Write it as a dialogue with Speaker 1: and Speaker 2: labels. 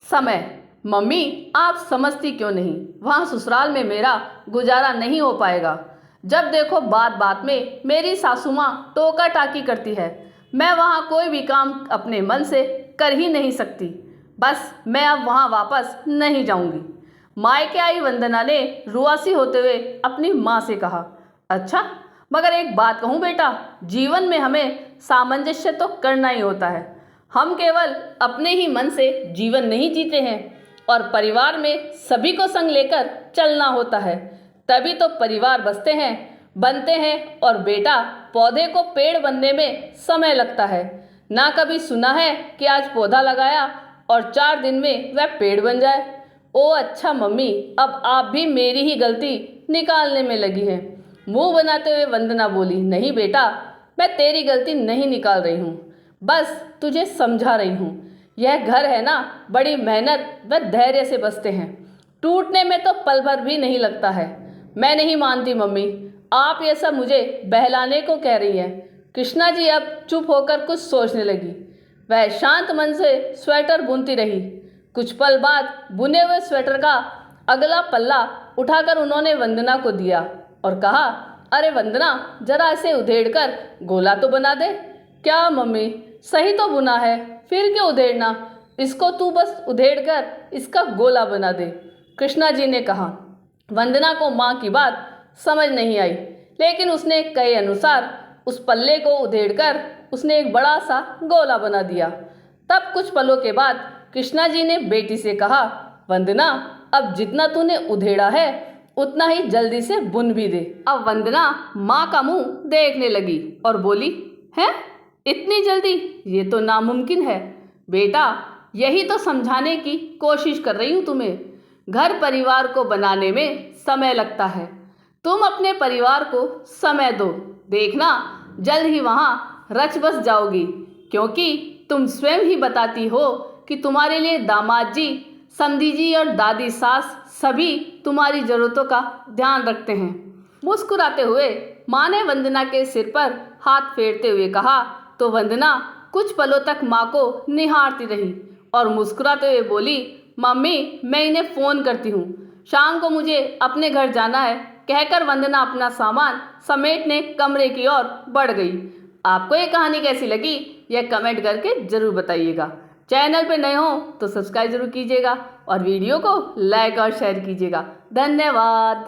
Speaker 1: समय। मम्मी आप समझती क्यों नहीं, वहाँ ससुराल में मेरा गुजारा नहीं हो पाएगा। जब देखो बात बात में मेरी सासू माँ टोका टाकी करती है। मैं वहाँ कोई भी काम अपने मन से कर ही नहीं सकती। बस मैं अब वहाँ वापस नहीं जाऊँगी। मायके आई वंदना ने रुआसी होते हुए अपनी माँ से कहा, अच्छा मगर एक बात कहूँ बेटा, जीवन में हमें सामंजस्य तो करना ही होता है। हम केवल अपने ही मन से जीवन नहीं जीते हैं और परिवार में सभी को संग लेकर चलना होता है, तभी तो परिवार बनते हैं। और बेटा, पौधे को पेड़ बनने में समय लगता है। ना कभी सुना है कि आज पौधा लगाया और 4 दिन में वह पेड़ बन जाए। ओ अच्छा मम्मी, अब आप भी मेरी ही गलती निकालने में लगी हैं। मुंह बनाते हुए वंदना बोली, नहीं बेटा, मैं तेरी गलती नहीं निकाल रही हूँ, बस तुझे समझा रही हूँ। यह घर है ना, बड़ी मेहनत व धैर्य से बसते हैं। टूटने में तो पल भर भी नहीं लगता है। मैं नहीं मानती मम्मी, आप ये सब मुझे बहलाने को कह रही हैं। कृष्णा जी अब चुप होकर कुछ सोचने लगी। वह शांत मन से स्वेटर बुनती रही। कुछ पल बाद बुने हुए स्वेटर का अगला पल्ला उठाकर उन्होंने वंदना को दिया और कहा, अरे वंदना, जरा इसे उधेड़कर गोला तो बना दे। क्या मम्मी, सही तो बुना है, फिर क्यों उधेड़ना? इसको तू बस उधेड़कर इसका गोला बना दे, कृष्णा जी ने कहा। वंदना को माँ की बात समझ नहीं आई, लेकिन उसने कहे अनुसार उस पल्ले को उधेड़कर उसने एक बड़ा सा गोला बना दिया। तब कुछ पलों के बाद कृष्णा जी ने बेटी से कहा, वंदना, अब जितना तूने उधेड़ा है उतना ही जल्दी से बुन भी दे। अब वंदना माँ का मुंह देखने लगी और बोली, हैं, इतनी जल्दी? ये तो नामुमकिन है। बेटा, यही तो समझाने की कोशिश कर रही हूँ तुम्हें। घर परिवार को बनाने में समय लगता है। तुम अपने परिवार को समय दो, देखना जल्द ही वहाँ रच बस जाओगी, क्योंकि तुम स्वयं ही बताती हो कि तुम्हारे लिए दामाद जी, समधी जी और दादी सास सभी तुम्हारी ज़रूरतों का ध्यान रखते हैं। मुस्कुराते हुए माँ ने वंदना के सिर पर हाथ फेरते हुए कहा तो वंदना कुछ पलों तक माँ को निहारती रही और मुस्कुराते हुए बोली, मम्मी, मैं इन्हें फ़ोन करती हूँ, शाम को मुझे अपने घर जाना है। कहकर वंदना अपना सामान समेटने कमरे की ओर बढ़ गई। आपको ये कहानी कैसी लगी, यह कमेंट करके ज़रूर बताइएगा। चैनल पे नए हो तो सब्सक्राइब जरूर कीजिएगा और वीडियो को लाइक और शेयर कीजिएगा। धन्यवाद।